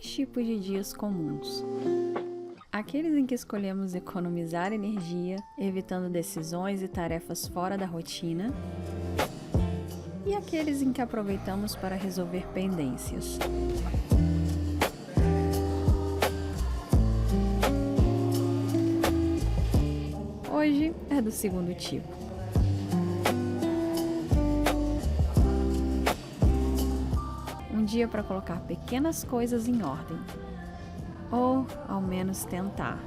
dois tipos de dias comuns. Aqueles em que escolhemos economizar energia, evitando decisões e tarefas fora da rotina, e aqueles em que aproveitamos para resolver pendências. Hoje é do segundo tipo. Um dia para colocar pequenas coisas em ordem. Ou, ao menos, tentar.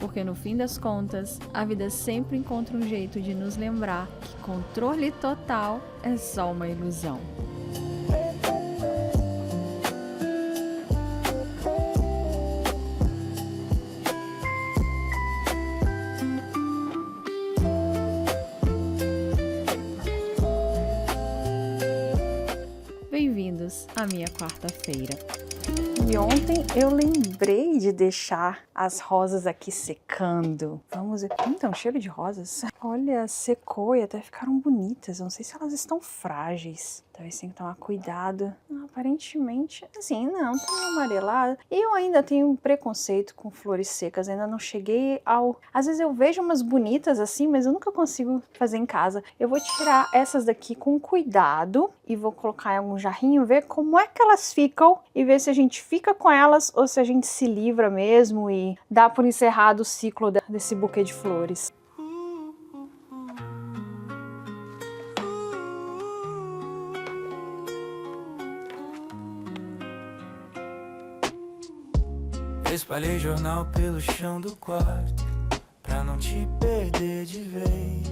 Porque, no fim das contas, a vida sempre encontra um jeito de nos lembrar que controle total é só uma ilusão. Bem-vindos à minha quarta-feira. E ontem eu lembrei de deixar as rosas aqui secando. Vamos ver. Então, cheiro de rosas. Olha, secou e até ficaram bonitas. Não sei se elas estão frágeis. Talvez tenha que tomar cuidado. Aparentemente, assim, não, tá amarelada. Eu ainda tenho preconceito com flores secas. Ainda não cheguei ao... Às vezes eu vejo umas bonitas assim, mas eu nunca consigo fazer em casa. Eu vou tirar essas daqui com cuidado e vou colocar em algum jarrinho, ver como é que elas ficam e ver se a gente fica com elas ou se a gente se livra mesmo e dá por encerrado o ciclo desse buquê de flores. Espalhei jornal pelo chão do quarto pra não te perder de vez.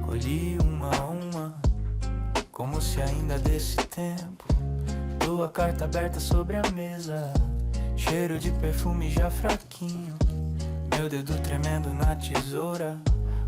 Colhi uma a uma, como se ainda desse tempo. Tua carta aberta sobre a mesa, cheiro de perfume já fraquinho. Meu dedo tremendo na tesoura,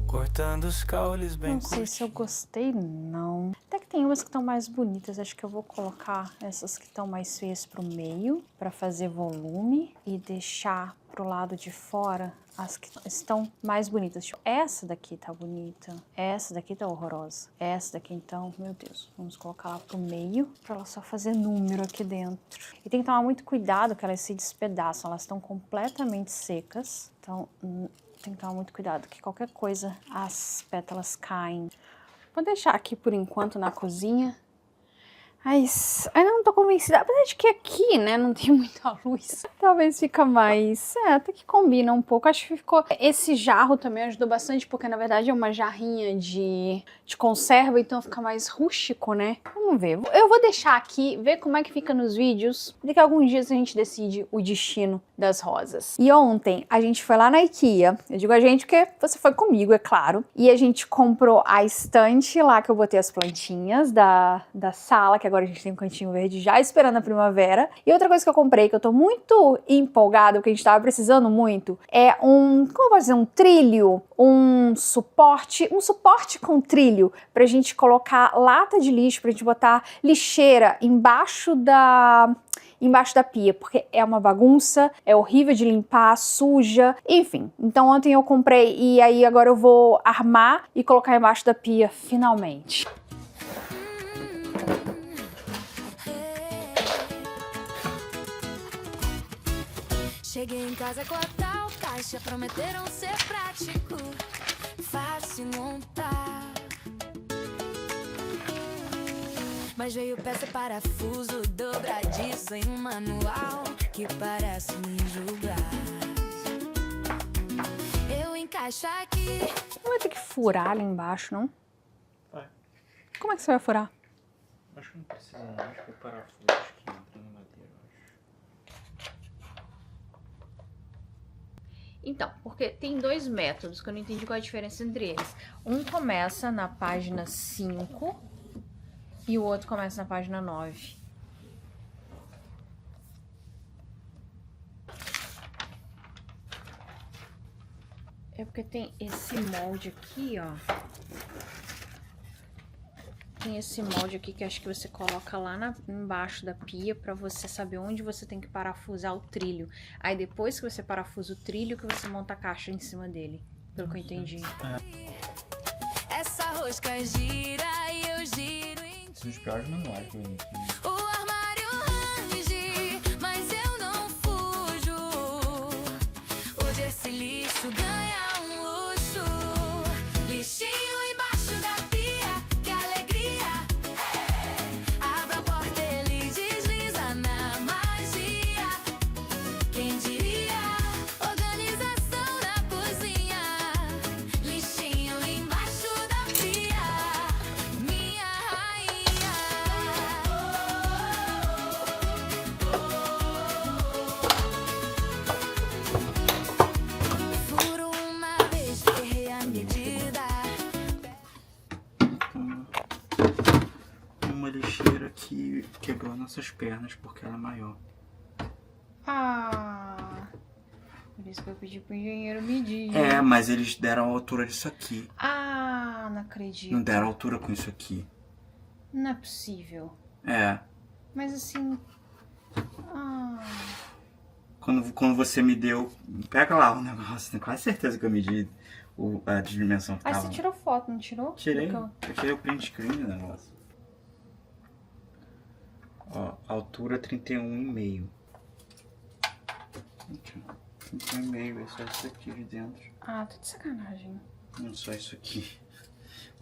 cortando os caules bem curtinhos. Não sei se eu gostei, não. Até que tem umas que estão mais bonitas. Acho que eu vou colocar essas que estão mais feias pro meio, para fazer volume, e deixar pro lado de fora as que estão mais bonitas. Essa daqui tá bonita. Essa daqui tá horrorosa. Essa daqui, então, meu Deus. Vamos colocar lá pro meio, pra ela só fazer número aqui dentro. E tem que tomar muito cuidado que elas se despedaçam. Elas estão completamente secas. Então, tem que tomar muito cuidado, que qualquer coisa as pétalas caem. Vou deixar aqui por enquanto na cozinha. Mas ainda não tô convencida. Apesar de que aqui, né, não tem muita luz. Talvez fica mais... até que combina um pouco. Acho que ficou... Esse jarro também ajudou bastante, porque na verdade é uma jarrinha de conserva, então fica mais rústico, né? Vamos ver. Eu vou deixar aqui, ver como é que fica nos vídeos. Daqui a alguns dias a gente decide o destino das rosas. E ontem a gente foi lá na IKEA. Eu digo a gente porque você foi comigo, é claro. E a gente comprou a estante lá que eu botei as plantinhas da sala, que agora a gente tem um cantinho verde já esperando a primavera. E outra coisa que eu comprei, que eu tô muito empolgada, que a gente tava precisando muito, é como eu posso dizer, um trilho, um suporte com trilho, pra gente colocar lata de lixo, pra gente botar lixeira embaixo da pia, porque é uma bagunça, é horrível de limpar, suja, enfim. Então ontem eu comprei e aí agora eu vou armar e colocar embaixo da pia, finalmente. Cheguei em casa com a tal caixa, prometeram ser prático, fácil montar. Mas veio peça, parafuso, dobradiço em um manual que parece me julgar. Eu encaixo aqui. Não vai ter que furar ali embaixo, não? Vai. Como é que você vai furar? Acho que não precisa não, acho que o parafuso acho que entra no madeira, acho. Então, porque tem dois métodos que eu não entendi qual é a diferença entre eles. Um começa na página 5 e o outro começa na página 9. É porque tem esse molde aqui, ó. Tem esse molde aqui que acho que você coloca lá embaixo da pia pra você saber onde você tem que parafusar o trilho. Aí depois que você parafusa o trilho, que você monta a caixa em cima dele, pelo que eu entendi. Essa rosca gira e eu giro em São os piores manuais que eu vi. o armário uma lixeira que quebrou nossas pernas porque ela é maior. Ah, por isso que eu pedi pro engenheiro medir. É, mas eles deram a altura disso aqui. Ah, não acredito. Não deram altura com isso aqui. Não é possível. É. Mas assim... Ah... Quando você me deu... Pega lá o negócio, tenho quase certeza que eu medi a dimensão que Ah, tava. você tirou foto, não tirou? Tirei. Eu Tirei o print screen do negócio. Ó, altura 31,5. 31,5, é só isso aqui de dentro. Ah, tá de sacanagem. Não só isso aqui.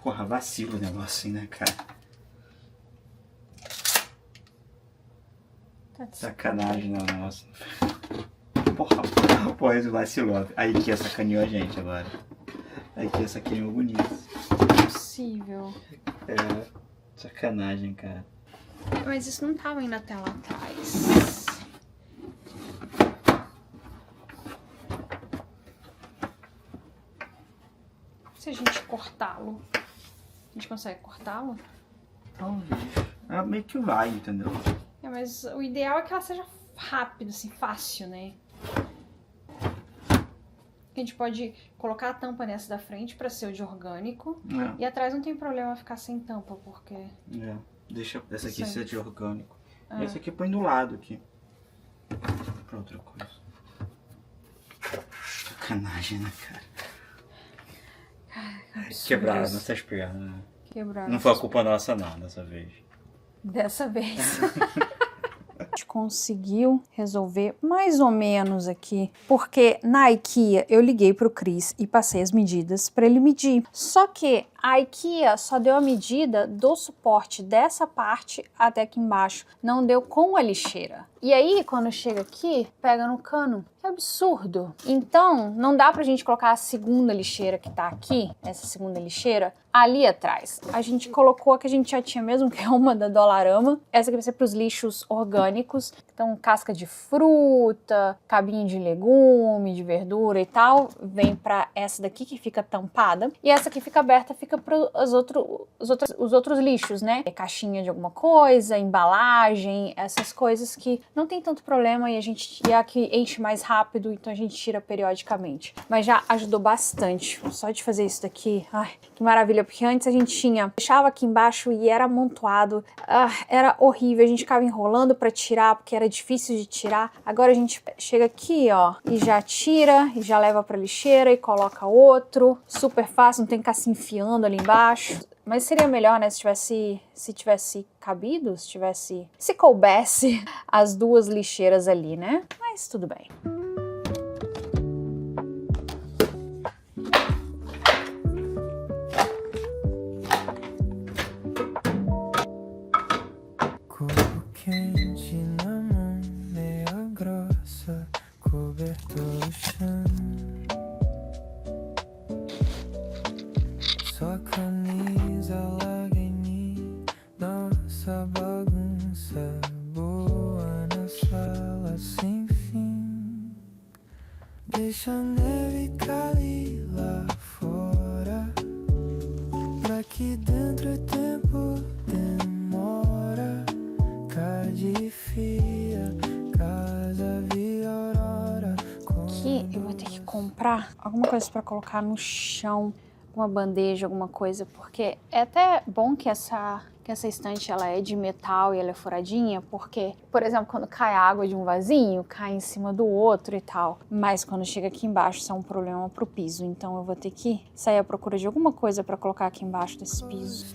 Porra, vacilo o negócio, né, cara? Tá de Sacanagem, não, nossa. Porra, isso vacilou. Aí que sacaneou a gente agora. Aí que sacaneou bonito. Não é possível. É, sacanagem, cara. Mas isso não tava indo até lá atrás. Se a gente cortá-lo, a gente consegue cortá-lo? Talvez. Ah, meio que vai, entendeu? É, mas o ideal é que ela seja rápida, assim, fácil, né? A gente pode colocar a tampa nessa da frente pra ser o de orgânico. É. E atrás não tem problema ficar sem tampa, porque... É. Deixa essa aqui Sim. ser de orgânico. Ah. E essa aqui põe do lado aqui. Pra outra coisa. Sacanagem, né, cara? Absurdo Quebraram isso. nossas pernas. Né? Quebraram. Não foi a culpa nossa, não, dessa vez. Dessa vez. A gente conseguiu resolver mais ou menos aqui, porque na IKEA eu liguei pro Cris e passei as medidas para ele medir. Só que a IKEA só deu a medida do suporte dessa parte até aqui embaixo, não deu com a lixeira. E aí, quando chega aqui, pega no cano. Que absurdo! Então, não dá pra gente colocar a segunda lixeira que tá aqui, essa segunda lixeira, ali atrás. A gente colocou a que a gente já tinha mesmo, que é uma da Dollarama. Essa aqui vai ser pros lixos orgânicos. Então, casca de fruta, cabinho de legume, de verdura e tal, vem pra essa daqui que fica tampada. E essa aqui fica aberta, fica para os outros lixos, né? Caixinha de alguma coisa, embalagem, essas coisas que não tem tanto problema e a que enche mais rápido, então a gente tira periodicamente. Mas já ajudou bastante. Só de fazer isso daqui, ai, que maravilha, porque antes a gente deixava aqui embaixo e era amontoado, era horrível, a gente ficava enrolando para tirar, porque era difícil de tirar. Agora a gente chega aqui, ó, e já tira, e já leva pra lixeira e coloca outro, super fácil, não tem que ficar se enfiando ali embaixo. Mas seria melhor, né, se tivesse cabido, se coubesse as duas lixeiras ali, né? Mas tudo bem. Corpo quente na mão, meia grossa, cobertor do chão. Sua camisa larga em mim, nossa bagunça boa na sala sem fim. Deixa a neve cair lá fora, pra que dentro é tempo demora. Cade fria, casa vira aurora. Aqui eu vou ter que comprar alguma coisa pra colocar no chão, uma bandeja, alguma coisa, porque é até bom que essa estante ela é de metal e ela é furadinha, porque, por exemplo, quando cai água de um vasinho, cai em cima do outro e tal. Mas quando chega aqui embaixo, isso é um problema pro piso. Então eu vou ter que sair à procura de alguma coisa pra colocar aqui embaixo desse piso.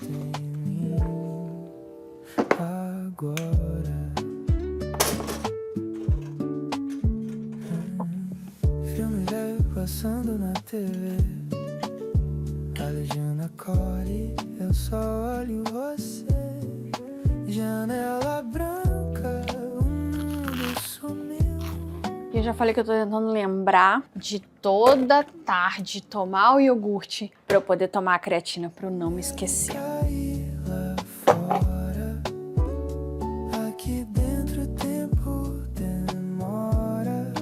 Agora filme velho passando na TV, a legenda corre, eu só olho você. Janela branca, o mundo sumiu. E eu já falei que eu tô tentando lembrar de toda tarde tomar o iogurte pra eu poder tomar a creatina, pra eu não me esquecer. Cair lá fora, aqui dentro o tempo demora.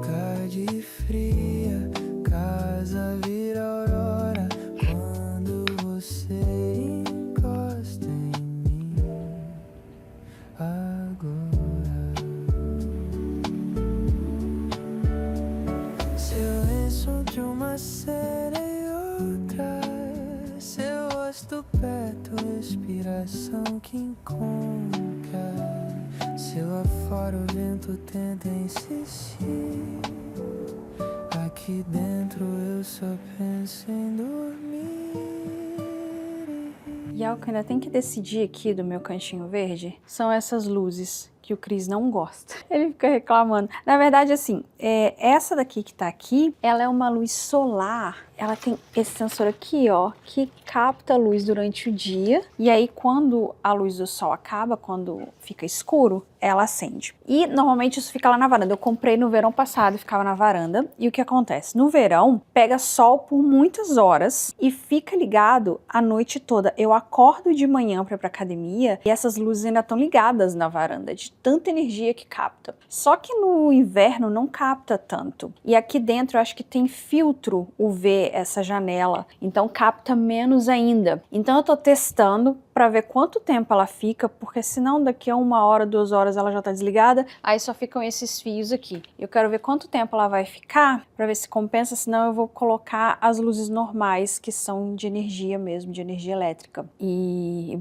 Cade fria, casa vira aurora, quando você encosta em mim. que encontra. Se lá fora o vento tenta insistir, aqui dentro eu só penso em dormir. E algo que eu ainda tenho que decidir aqui do meu cantinho verde são essas luzes que o Cris não gosta. Ele fica reclamando. Na verdade, assim, essa daqui que tá aqui, ela é uma luz solar. Ela tem esse sensor aqui, ó, que capta a luz durante o dia. E aí, quando a luz do sol acaba, quando fica escuro, ela acende. E, normalmente, isso fica lá na varanda. Eu comprei no verão passado e ficava na varanda. E o que acontece? No verão, pega sol por muitas horas e fica ligado a noite toda. Eu acordo de manhã pra ir pra academia e essas luzes ainda estão ligadas na varanda, de tanta energia que capta. Só que no inverno não capta tanto. E aqui dentro eu acho que tem filtro UV, essa janela, então capta menos ainda. Então eu tô testando para ver quanto tempo ela fica, porque senão daqui a 1 hora, 2 horas ela já tá desligada, aí só ficam esses fios aqui. Eu quero ver quanto tempo ela vai ficar, para ver se compensa, senão eu vou colocar as luzes normais, que são de energia mesmo, de energia elétrica. E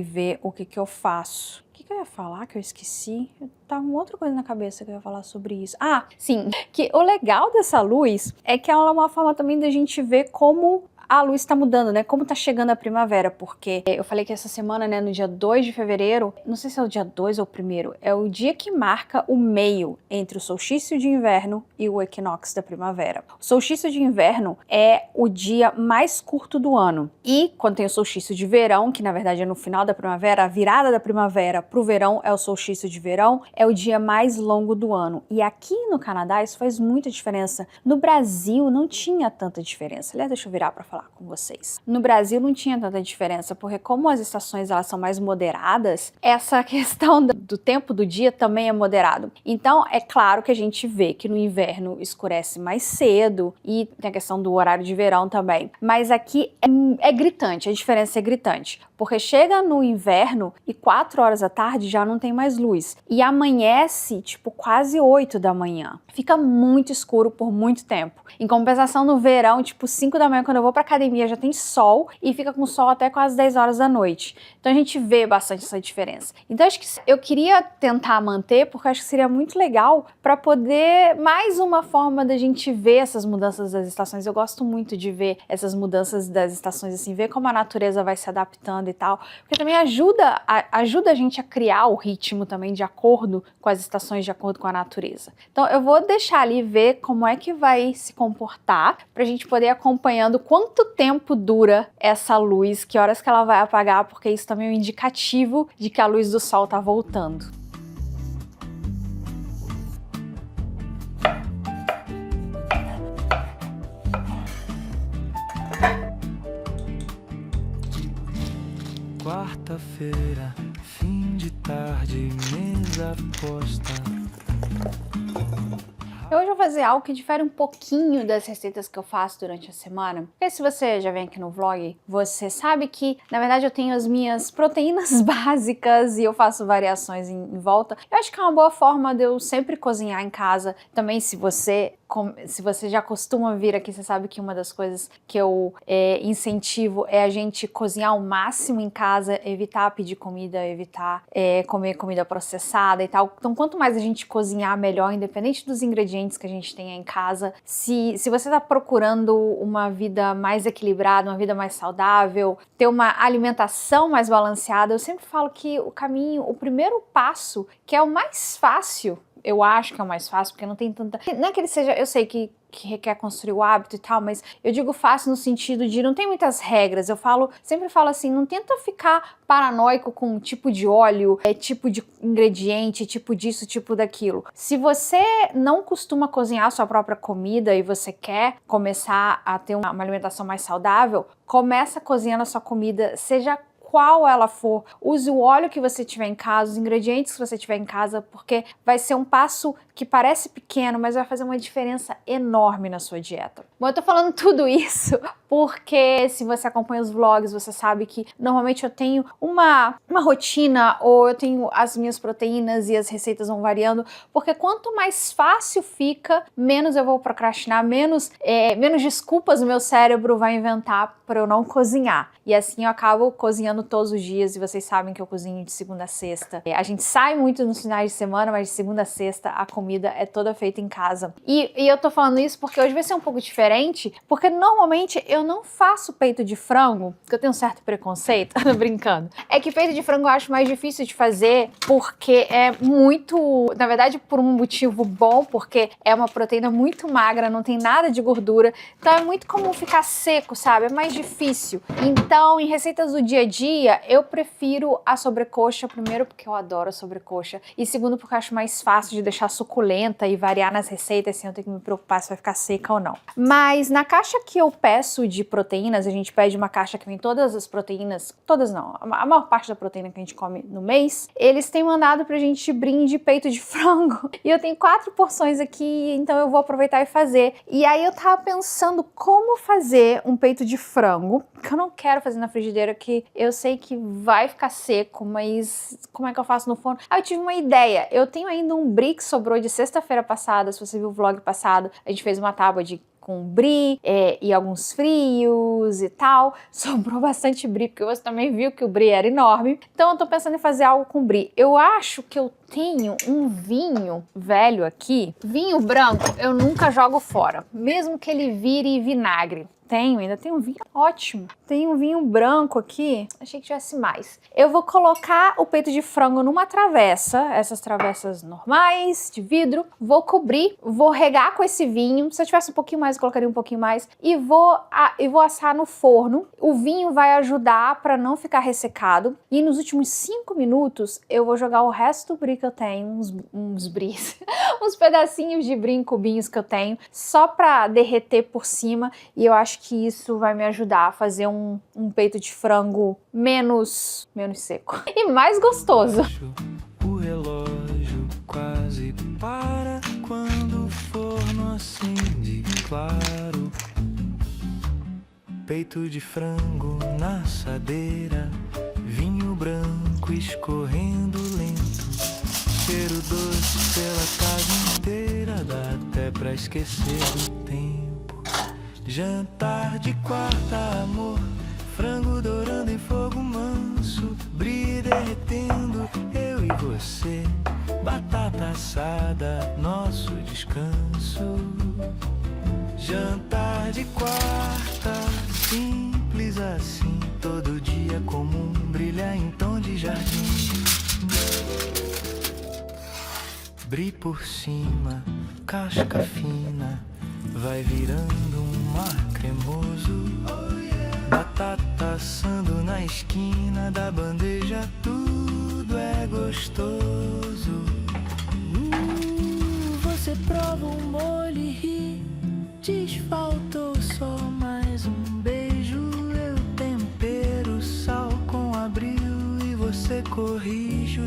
ver o que eu faço. O que eu ia falar que eu esqueci? Tava uma outra coisa na cabeça que eu ia falar sobre isso. Ah, sim, que o legal dessa luz é que ela é uma forma também da gente ver como a luz tá mudando, né? Como tá chegando a primavera, porque eu falei que essa semana, né, no dia 2 de fevereiro, não sei se é o dia 2 ou o primeiro, é o dia que marca o meio entre o solstício de inverno e o equinócio da primavera. O solstício de inverno é o dia mais curto do ano. E quando tem o solstício de verão, que na verdade é no final da primavera, a virada da primavera pro verão é o solstício de verão, é o dia mais longo do ano. E aqui no Canadá isso faz muita diferença. No Brasil não tinha tanta diferença. Aliás, deixa eu virar pra falar com vocês. No Brasil não tinha tanta diferença, porque como as estações elas são mais moderadas, essa questão do tempo do dia também é moderado. Então, é claro que a gente vê que no inverno escurece mais cedo e tem a questão do horário de verão também. Mas aqui é gritante, a diferença é gritante. Porque chega no inverno e 4 horas da tarde já não tem mais luz. E amanhece, tipo, quase 8 da manhã. Fica muito escuro por muito tempo. Em compensação, no verão, tipo, 5 da manhã, quando eu vou pra academia, já tem sol e fica com sol até quase 10 horas da noite. Então a gente vê bastante essa diferença. Então acho que eu queria tentar manter, porque acho que seria muito legal para poder, mais uma forma da gente ver essas mudanças das estações. Eu gosto muito de ver essas mudanças das estações, assim, ver como a natureza vai se adaptando e tal, porque também ajuda a gente a criar o ritmo também de acordo com as estações, de acordo com a natureza. Então eu vou deixar ali ver como é que vai se comportar, pra gente poder ir acompanhando quanto tempo dura essa luz, que horas que ela vai apagar, porque isso também é um indicativo de que a luz do sol tá voltando. Quarta-feira, fim de tarde, mesa posta. Hoje eu vou fazer algo que difere um pouquinho das receitas que eu faço durante a semana. Porque se você já vem aqui no vlog, você sabe que, na verdade, eu tenho as minhas proteínas básicas e eu faço variações em volta. Eu acho que é uma boa forma de eu sempre cozinhar em casa. Também, se você já costuma vir aqui, você sabe que uma das coisas que eu incentivo é a gente cozinhar ao máximo em casa, evitar pedir comida, evitar comer comida processada e tal. Então, quanto mais a gente cozinhar, melhor, independente dos ingredientes que a gente tenha em casa. Se você está procurando uma vida mais equilibrada, uma vida mais saudável, ter uma alimentação mais balanceada, eu sempre falo que o primeiro passo, que é o mais fácil, eu acho que é o mais fácil, porque não tem tanta... Não é que ele seja... Eu sei que requer construir o hábito e tal, mas eu digo fácil no sentido de não tem muitas regras. Sempre falo assim, não tenta ficar paranoico com tipo de óleo, tipo de ingrediente, tipo disso, tipo daquilo. Se você não costuma cozinhar a sua própria comida e você quer começar a ter uma alimentação mais saudável, começa cozinhando a sua comida, seja qual ela for, use o óleo que você tiver em casa, os ingredientes que você tiver em casa, porque vai ser um passo que parece pequeno, mas vai fazer uma diferença enorme na sua dieta. Bom, eu tô falando tudo isso porque se você acompanha os vlogs, você sabe que normalmente eu tenho uma rotina, ou eu tenho as minhas proteínas e as receitas vão variando, porque quanto mais fácil fica, menos eu vou procrastinar, menos desculpas o meu cérebro vai inventar para eu não cozinhar. E assim eu acabo cozinhando cozinhando todos os dias e vocês sabem que eu cozinho de segunda a sexta. A gente sai muito nos finais de semana, mas de segunda a sexta a comida é toda feita em casa. E eu tô falando isso porque hoje vai ser um pouco diferente, porque normalmente eu não faço peito de frango, porque eu tenho um certo preconceito, tô brincando. É que peito de frango eu acho mais difícil de fazer porque é muito, na verdade por um motivo bom, porque é uma proteína muito magra, não tem nada de gordura, então é muito comum ficar seco, sabe? É mais difícil. Então, em receitas do dia a dia, eu prefiro a sobrecoxa, primeiro porque eu adoro a sobrecoxa, e segundo porque eu acho mais fácil de deixar suculenta e variar nas receitas sem eu ter que me preocupar se vai ficar seca ou não. Mas na caixa que eu peço de proteínas, a gente pede uma caixa que vem todas as proteínas, todas não, a maior parte da proteína que a gente come no mês, eles têm mandado pra gente brinde peito de frango, e eu tenho 4 porções aqui, então eu vou aproveitar e fazer. E aí eu tava pensando como fazer um peito de frango, que eu não quero fazer na frigideira, que eu sei que vai ficar seco, mas como é que eu faço no forno? Aí eu tive uma ideia, eu tenho ainda um brie que sobrou de sexta-feira passada, se você viu o vlog passado, a gente fez uma tábua com brie e alguns frios e tal, sobrou bastante brie, porque você também viu que o brie era enorme, então eu tô pensando em fazer algo com brie. Eu acho que eu tenho um vinho velho aqui, vinho branco eu nunca jogo fora, mesmo que ele vire vinagre. Ainda tenho um vinho ótimo. Tem um vinho branco aqui, achei que tivesse mais. Eu vou colocar o peito de frango numa travessa, essas travessas normais, de vidro, vou cobrir, vou regar com esse vinho, se eu tivesse um pouquinho mais, eu colocaria um pouquinho mais, e vou assar no forno. O vinho vai ajudar para não ficar ressecado, e nos últimos 5 minutos eu vou jogar o resto do brie que eu tenho, uns bries, uns pedacinhos de brie em cubinhos que eu tenho, só para derreter por cima, e eu acho que isso vai me ajudar a fazer um peito de frango menos seco e mais gostoso. O relógio quase para quando o forno acende claro. Peito de frango na assadeira, vinho branco escorrendo lento, cheiro doce pela casa inteira, dá até pra esquecer o tempo. Jantar de quarta, amor, frango dourando em fogo manso, brie derretendo, eu e você, batata assada, nosso descanso. Jantar de quarta, simples assim, todo dia comum, brilha em tom de jardim. Brie por cima, casca fina, vai virando um mar cremoso. Batata assando na esquina da bandeja, tudo é gostoso. Você prova um molho e ri, diz faltou só mais um beijo. Eu tempero sal com abril e você corrige o